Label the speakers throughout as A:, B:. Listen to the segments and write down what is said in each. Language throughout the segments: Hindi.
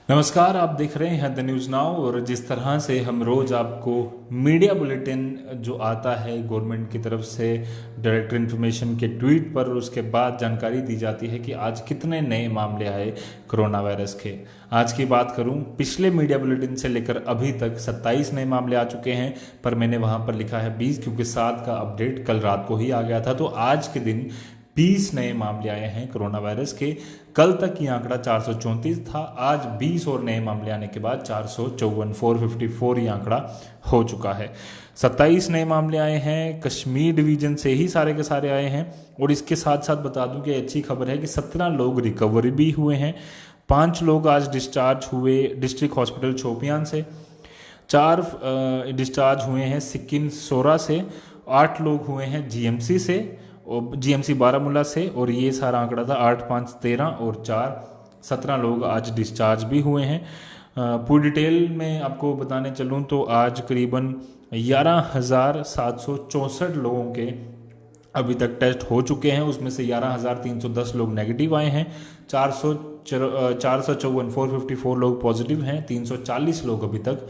A: नमस्कार, आप देख रहे हैं द न्यूज़ नाउ। और जिस तरह से हम रोज़ आपको मीडिया बुलेटिन जो आता है गवर्नमेंट की तरफ से डायरेक्टर इन्फॉर्मेशन के ट्वीट पर, उसके बाद जानकारी दी जाती है कि आज कितने नए मामले आए कोरोना वायरस के। आज की बात करूं, पिछले मीडिया बुलेटिन से लेकर अभी तक 27 नए मामले आ चुके हैं, पर मैंने वहां पर लिखा है 20 क्योंकि 7 का अपडेट कल रात को ही आ गया था। तो आज के दिन 20 नए मामले आए हैं कोरोना वायरस के। कल तक ये आंकड़ा 434 था। आज 20 और नए मामले आने के बाद 454 ये आंकड़ा हो चुका है। 27 नए मामले आए हैं, कश्मीर डिवीजन से ही सारे के सारे आए हैं। और इसके साथ साथ बता दूं कि अच्छी खबर है कि 17 लोग रिकवर भी हुए हैं। 5 लोग आज डिस्चार्ज हुए डिस्ट्रिक्ट हॉस्पिटल शोपियान से, 4 डिस्चार्ज हुए हैं सिक्किम सोरा से, 8 लोग हुए हैं जीएमसी से और जीएमसी बारामूला से। और ये सारा आंकड़ा था 8, 5, 13 और 4 17 लोग आज डिस्चार्ज भी हुए हैं। पूरी डिटेल में आपको बताने चलूँ तो आज करीबन 11,764 लोगों के अभी तक टेस्ट हो चुके हैं। उसमें से 11,310 लोग नेगेटिव आए हैं, 454 लोग पॉजिटिव हैं, 340 लोग अभी तक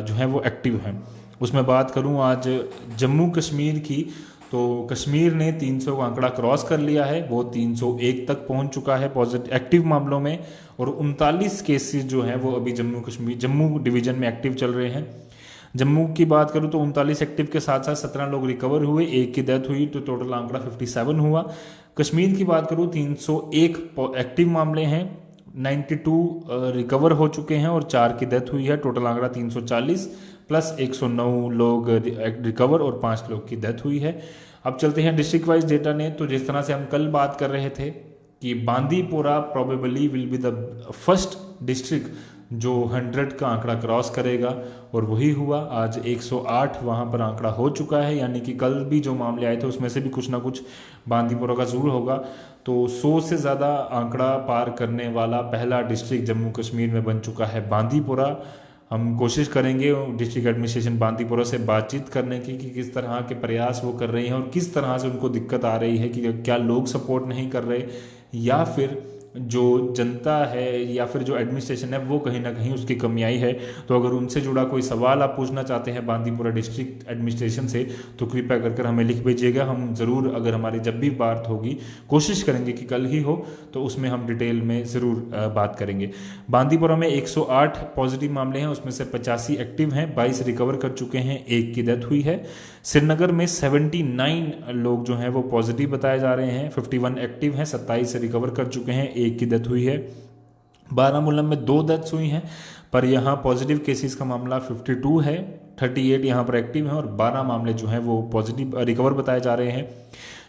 A: जो है वो एक्टिव हैं। उसमें बात करूं आज जम्मू कश्मीर की, तो कश्मीर ने 300 का आंकड़ा क्रॉस कर लिया है। वो 301 तक पहुंच चुका है पॉजिटिव एक्टिव मामलों में। और 39 केसेस जो हैं वो अभी जम्मू डिवीजन में एक्टिव चल रहे हैं। जम्मू की बात करूं तो 39 एक्टिव के साथ साथ 17 लोग रिकवर हुए, एक की डेथ हुई, तो टोटल आंकड़ा 57 हुआ। कश्मीर की बात करूं 301 एक्टिव मामले हैं, 92 रिकवर हो चुके हैं और 4 की डेथ हुई है। टोटल आंकड़ा 340 प्लस 109 लोग रिकवर और 5 लोग की डेथ हुई है। अब चलते हैं डिस्ट्रिक्ट वाइज डेटा ने। तो जिस तरह से हम कल बात कर रहे थे कि Bandipora probably will be the first district जो 100 का आंकड़ा क्रॉस करेगा, और वही हुआ। आज 108 वहाँ पर आंकड़ा हो चुका है, यानी कि कल भी जो मामले आए थे उसमें से भी कुछ ना कुछ बांदीपोरा का जरूर होगा। तो 100 से ज़्यादा आंकड़ा पार करने वाला पहला डिस्ट्रिक्ट जम्मू कश्मीर में बन चुका है बांदीपोरा। हम कोशिश करेंगे डिस्ट्रिक्ट एडमिनिस्ट्रेशन बांदीपोरा से बातचीत करने की कि किस तरह के प्रयास वो कर रहे हैं और किस तरह से उनको दिक्कत आ रही है, कि क्या लोग सपोर्ट नहीं कर रहे या फिर जो जनता है या फिर जो एडमिनिस्ट्रेशन है वो कहीं ना कहीं उसकी कमी आई है। तो अगर उनसे जुड़ा कोई सवाल आप पूछना चाहते हैं बांदीपुरा डिस्ट्रिक्ट एडमिनिस्ट्रेशन से, तो कृपया कर हमें लिख भेजिएगा। हम ज़रूर, अगर हमारी जब भी बात होगी, कोशिश करेंगे कि कल ही हो, तो उसमें हम डिटेल में ज़रूर बात करेंगे। बांदीपुरा में 108 पॉजिटिव मामले हैं, उसमें से 85 एक्टिव हैं, 22 रिकवर कर चुके हैं, एक की डेथ हुई है। श्रीनगर में 79 लोग जो हैं वो पॉजिटिव बताए जा रहे हैं, 51 एक्टिव हैं, 27 से रिकवर कर चुके हैं, एक की डेथ हुई है। बारामूला में 2 डेथ्स हुई हैं, पर यहाँ पॉजिटिव केसेस का मामला 52 है, 38 यहाँ पर एक्टिव हैं और 12 मामले जो हैं वो पॉजिटिव रिकवर बताए जा रहे हैं।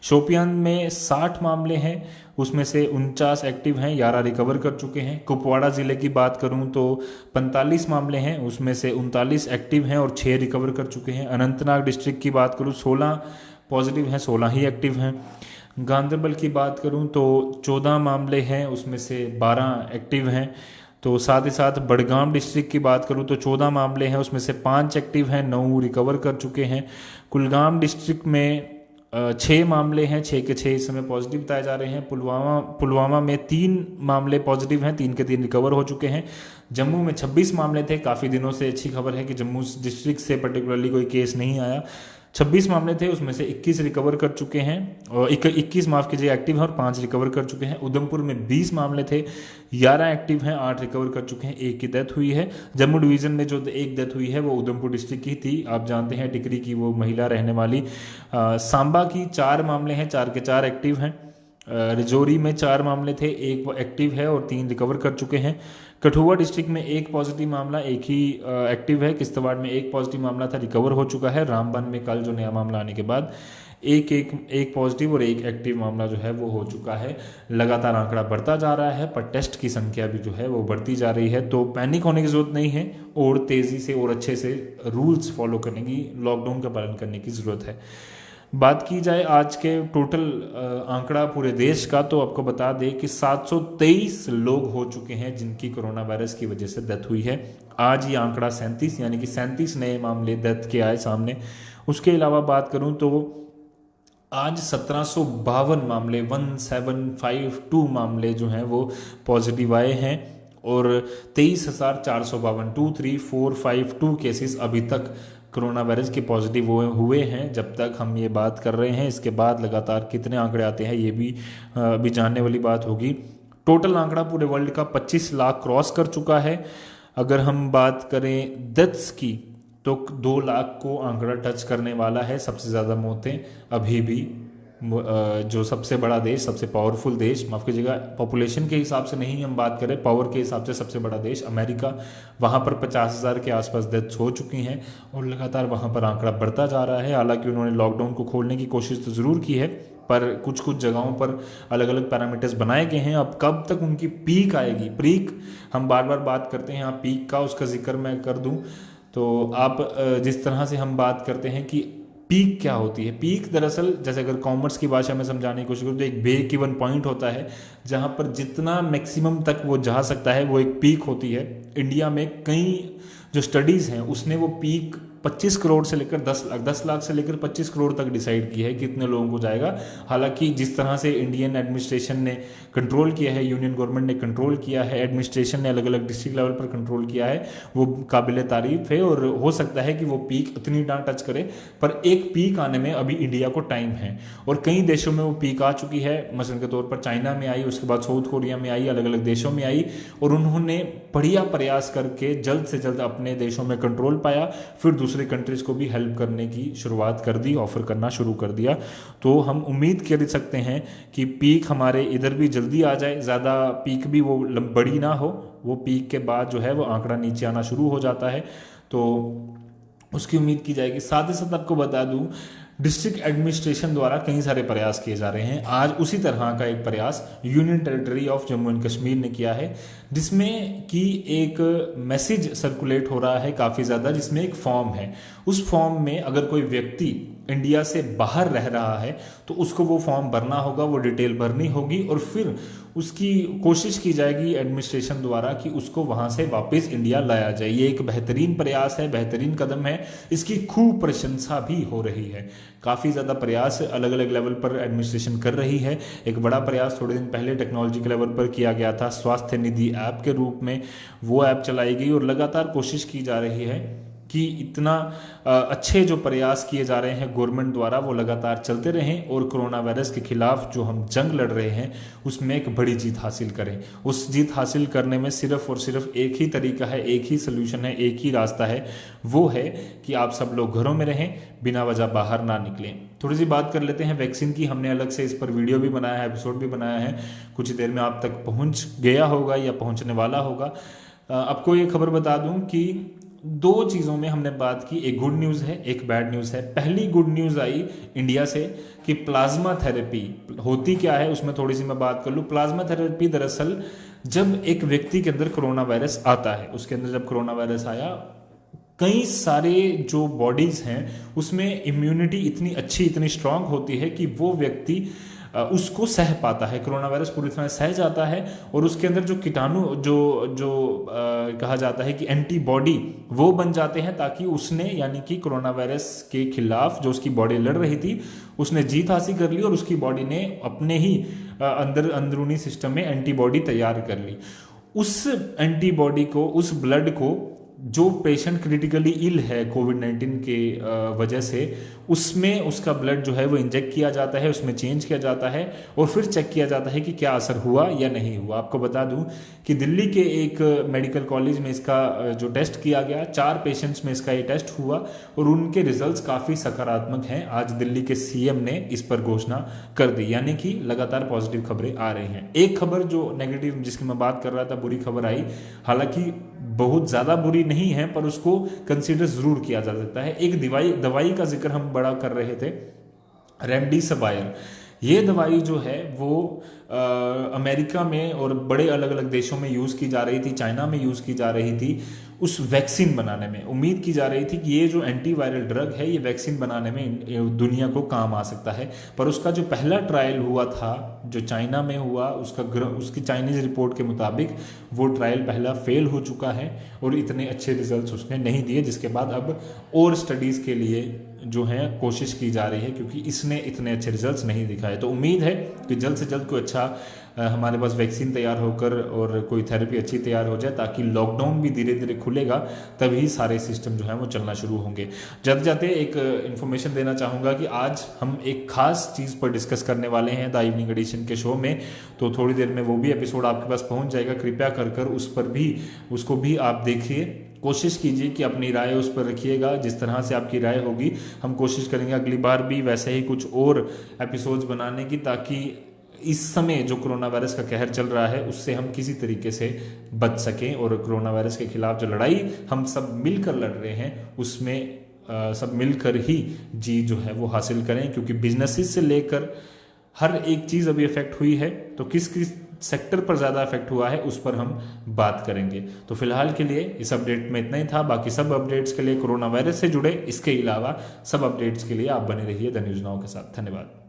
A: शोपियान में 60 मामले हैं, उसमें से 49 एक्टिव हैं, 11 रिकवर कर चुके हैं। कुपवाड़ा ज़िले की बात करूं तो 45 मामले हैं, उसमें से 39 एक्टिव हैं और 6 रिकवर कर चुके हैं। अनंतनाग डिस्ट्रिक्ट की बात करूं 16 पॉजिटिव हैं, 16 ही एक्टिव हैं। गांधरबल की बात करूं तो 14 मामले हैं, उसमें से 12 एक्टिव हैं। तो साथ ही साथ बड़गाम डिस्ट्रिक्ट की बात करूं तो 14 मामले हैं, उसमें से 5 एक्टिव हैं, 9 रिकवर कर चुके हैं। कुलगाम डिस्ट्रिक्ट में 6 मामले हैं, 6 के 6 इस समय पॉजिटिव बताए जा रहे हैं। पुलवामा में 3 मामले पॉजिटिव हैं, 3 के 3 रिकवर हो चुके हैं। जम्मू में 26 मामले थे, काफ़ी दिनों से अच्छी खबर है कि जम्मू डिस्ट्रिक्ट से पर्टिकुलरली कोई केस नहीं आया। 26 मामले थे, उसमें से 21 रिकवर कर चुके हैं, और 21 माफ़ कीजिए एक्टिव हैं और 5 रिकवर कर चुके हैं। उधमपुर में 20 मामले थे, 11 एक्टिव हैं, 8 रिकवर कर चुके हैं, एक की डेथ हुई है। जम्मू डिवीज़न में जो एक डेथ हुई है वो उधमपुर डिस्ट्रिक्ट की थी, आप जानते हैं, टिकरी की वो महिला रहने वाली। सांबा की 4 मामले हैं, 4 के 4 एक्टिव हैं। रिजौरी में 4 मामले थे, 1 एक्टिव है और 3 रिकवर कर चुके हैं। कठुआ डिस्ट्रिक्ट में 1 पॉजिटिव मामला, 1 ही एक्टिव है। किश्तवाड़ में 1 पॉजिटिव मामला था, रिकवर हो चुका है। रामबन में कल जो नया मामला आने के बाद एक पॉजिटिव और 1 एक्टिव मामला जो है वो हो चुका है। लगातार आंकड़ा बढ़ता जा रहा है, पर टेस्ट की संख्या भी जो है वो बढ़ती जा रही है। तो पैनिक होने की जरूरत नहीं है, और तेज़ी से और अच्छे से रूल्स फॉलो करने की, लॉकडाउन का पालन करने की ज़रूरत है। बात की जाए आज के टोटल आंकड़ा पूरे देश का, तो आपको बता दें कि 723 लोग हो चुके हैं जिनकी कोरोना वायरस की वजह से डेथ हुई है। आज ये आंकड़ा 37 यानी कि 37 नए मामले डेथ के आए सामने। उसके अलावा बात करूं तो आज 1752 मामले 1752 मामले जो हैं वो पॉजिटिव आए हैं, और 23,452 23,452 केसेस अभी तक कोरोना वायरस के पॉजिटिव हुए हैं जब तक हम ये बात कर रहे हैं। इसके बाद लगातार कितने आंकड़े आते हैं ये भी अभी जानने वाली बात होगी। टोटल आंकड़ा पूरे वर्ल्ड का 25 लाख क्रॉस कर चुका है। अगर हम बात करें डेथ्स की तो 2 लाख को आंकड़ा टच करने वाला है। सबसे ज़्यादा मौतें अभी भी जो सबसे बड़ा देश, सबसे पावरफुल देश, माफ़ कीजिएगा, पॉपुलेशन के हिसाब से नहीं हम बात करें, पावर के हिसाब से सबसे बड़ा देश अमेरिका, वहाँ पर 50,000 के आसपास डेथ्स हो चुकी हैं और लगातार वहाँ पर आंकड़ा बढ़ता जा रहा है। हालांकि उन्होंने लॉकडाउन को खोलने की कोशिश तो ज़रूर की है, पर कुछ कुछ जगहों पर अलग अलग पैरामीटर्स बनाए गए हैं। अब कब तक उनकी पीक आएगी, पीक हम बार बार बात करते हैं, यहाँ पीक का उसका जिक्र मैं कर दूँ तो आप जिस तरह से हम बात करते हैं कि पीक क्या होती है। पीक दरअसल जैसे अगर कॉमर्स की भाषा में समझाने की कोशिश करूँ तो एक ब्रेक इवन पॉइंट होता है जहाँ पर जितना मैक्सिमम तक वो जा सकता है वो एक पीक होती है। इंडिया में कई जो स्टडीज़ हैं उसने वो पीक 25 करोड़ से लेकर 10 लाख से लेकर 25 करोड़ तक डिसाइड की है कितने लोगों को जाएगा। हालांकि जिस तरह से इंडियन एडमिनिस्ट्रेशन ने कंट्रोल किया है, यूनियन गवर्नमेंट ने कंट्रोल किया है, एडमिनिस्ट्रेशन ने अलग अलग डिस्ट्रिक्ट लेवल पर कंट्रोल किया है, वो काबिल तारीफ है और हो सकता है कि वो पीक इतनी ना टच करे, पर एक पीक आने में अभी इंडिया को टाइम है और कई देशों में वो पीक आ चुकी है। मसलन के तौर पर चाइना में आई, उसके बाद साउथ कोरिया में आई, अलग अलग देशों में आई और उन्होंने बढ़िया प्रयास करके जल्द से जल्द अपने देशों में कंट्रोल पाया, फिर दूसरे कंट्रीज को भी हेल्प करने की शुरुआत कर दी, ऑफर करना शुरू कर दिया। तो हम उम्मीद कर सकते हैं कि पीक हमारे इधर भी जल्दी आ जाए, ज़्यादा पीक भी वो बड़ी ना हो, वो पीक के बाद जो है वो आंकड़ा नीचे आना शुरू हो जाता है, तो उसकी उम्मीद की जाएगी। साथ ही साथ आपको बता दूं डिस्ट्रिक्ट एडमिनिस्ट्रेशन द्वारा कई सारे प्रयास किए जा रहे हैं। आज उसी तरह का एक प्रयास union territory of Jammu and Kashmir ने किया है जिसमें कि एक मैसेज सर्कुलेट हो रहा है काफ़ी ज़्यादा, जिसमें एक फॉर्म है। उस फॉर्म में अगर कोई व्यक्ति इंडिया से बाहर रह रहा है तो उसको वो फॉर्म भरना होगा, वो डिटेल भरनी होगी और फिर उसकी कोशिश की जाएगी एडमिनिस्ट्रेशन द्वारा कि उसको वहाँ से वापस इंडिया लाया जाए। ये एक बेहतरीन प्रयास है, बेहतरीन कदम है, इसकी खूब प्रशंसा भी हो रही है। काफ़ी ज़्यादा प्रयास अलग अलग लेवल पर एडमिनिस्ट्रेशन कर रही है। एक बड़ा प्रयास थोड़े दिन पहले टेक्नोलॉजी के लेवल पर किया गया था, स्वास्थ्य निधि ऐप के रूप में वो ऐप चलाई गई और लगातार कोशिश की जा रही है कि इतना अच्छे जो प्रयास किए जा रहे हैं गवर्नमेंट द्वारा वो लगातार चलते रहें और कोरोना वायरस के खिलाफ जो हम जंग लड़ रहे हैं उसमें एक बड़ी जीत हासिल करें। उस जीत हासिल करने में सिर्फ और सिर्फ एक ही तरीका है, एक ही सोल्यूशन है, एक ही रास्ता है, वो है कि आप सब लोग घरों में रहें, बिना वजह बाहर ना निकलें। थोड़ी सी बात कर लेते हैं वैक्सीन की। हमने अलग से इस पर वीडियो भी बनाया है, एपिसोड भी बनाया है, कुछ देर में आप तक पहुंच गया होगा या पहुंचने वाला होगा। आपको ये खबर बता दूं कि 2 चीज़ों में हमने बात की, एक गुड न्यूज़ है, एक बैड न्यूज़ है। पहली गुड न्यूज़ आई इंडिया से कि प्लाज्मा थेरेपी होती क्या है उसमें थोड़ी सी मैं बात कर लूँ। प्लाज्मा थेरेपी दरअसल जब एक व्यक्ति के अंदर कोरोना वायरस आता है, उसके अंदर जब कोरोना वायरस आया, कई सारे जो बॉडीज़ हैं उसमें इम्यूनिटी इतनी अच्छी, इतनी स्ट्रांग होती है कि वो व्यक्ति उसको सह पाता है, कोरोना वायरस पूरी तरह सह जाता है और उसके अंदर जो कीटाणु जो कहा जाता है कि एंटीबॉडी वो बन जाते हैं, ताकि उसने यानी कि कोरोना वायरस के खिलाफ जो उसकी बॉडी लड़ रही थी उसने जीत हासिल कर ली और उसकी बॉडी ने अपने ही अंदरूनी सिस्टम में एंटीबॉडी तैयार कर ली। उस एंटीबॉडी को, उस ब्लड को जो पेशेंट क्रिटिकली इल है कोविड-19 के वजह से, उसमें उसका ब्लड जो है वो इंजेक्ट किया जाता है, उसमें चेंज किया जाता है और फिर चेक किया जाता है कि क्या असर हुआ या नहीं हुआ। आपको बता दूं कि दिल्ली के एक मेडिकल कॉलेज में इसका जो टेस्ट किया गया, 4 पेशेंट्स में इसका ये टेस्ट हुआ और उनके रिजल्ट्स काफ़ी सकारात्मक हैं। आज दिल्ली के सीएम ने इस पर घोषणा कर दी, यानी कि लगातार पॉजिटिव खबरें आ रही हैं। एक खबर जो नेगेटिव जिसकी मैं बात कर रहा था, बुरी खबर आई, हालांकि बहुत ज़्यादा बुरी नहीं है पर उसको कंसीडर ज़रूर किया जा सकता है। एक दवाई का जिक्र हम बड़ा कर रहे थे, रेमडेसिविर। ये दवाई जो है वो अमेरिका में और बड़े अलग अलग देशों में यूज़ की जा रही थी, चाइना में यूज़ की जा रही थी उस वैक्सीन बनाने में। उम्मीद की जा रही थी कि ये जो एंटीवायरल ड्रग है ये वैक्सीन बनाने में दुनिया को काम आ सकता है, पर उसका जो पहला ट्रायल हुआ था जो चाइना में हुआ, उसकी चाइनीज़ रिपोर्ट के मुताबिक वो ट्रायल पहला फेल हो चुका है और इतने अच्छे रिजल्ट्स उसने नहीं दिए, जिसके बाद अब और स्टडीज़ के लिए जो है कोशिश की जा रही है क्योंकि इसने इतने अच्छे रिजल्ट्स नहीं दिखाए। तो उम्मीद है कि जल्द से जल्द कोई अच्छा हमारे पास वैक्सीन तैयार होकर और कोई थेरेपी अच्छी तैयार हो जाए, ताकि लॉकडाउन भी धीरे धीरे खुलेगा, तभी सारे सिस्टम जो है वो चलना शुरू होंगे। जाते जाते एक इन्फॉर्मेशन देना चाहूँगा कि आज हम एक खास चीज़ पर डिस्कस करने वाले हैं द इवनिंग एडिशन के शो में, तो थोड़ी देर में वो भी एपिसोड आपके पास पहुंच जाएगा। कृपया कर उस पर भी, उसको भी आप देखिए, कोशिश कीजिए कि अपनी राय उस पर रखिएगा। जिस तरह से आपकी राय होगी, हम कोशिश करेंगे अगली बार भी वैसे ही कुछ और एपिसोड्स बनाने की, ताकि इस समय जो कोरोना वायरस का कहर चल रहा है उससे हम किसी तरीके से बच सकें, और कोरोना वायरस के खिलाफ जो लड़ाई हम सब मिलकर लड़ रहे हैं उसमें सब मिलकर ही जीत जो है वो हासिल करें। क्योंकि बिजनेसेस से लेकर हर एक चीज़ अभी इफेक्ट हुई है, तो किस किस सेक्टर पर ज़्यादा इफेक्ट हुआ है उस पर हम बात करेंगे। तो फिलहाल के लिए इस अपडेट में इतना ही था। बाकी सब अपडेट्स के लिए, कोरोना वायरस से जुड़े इसके अलावा सब अपडेट्स के लिए आप बने रहिए द न्यूज़ नाउ के साथ। धन्यवाद।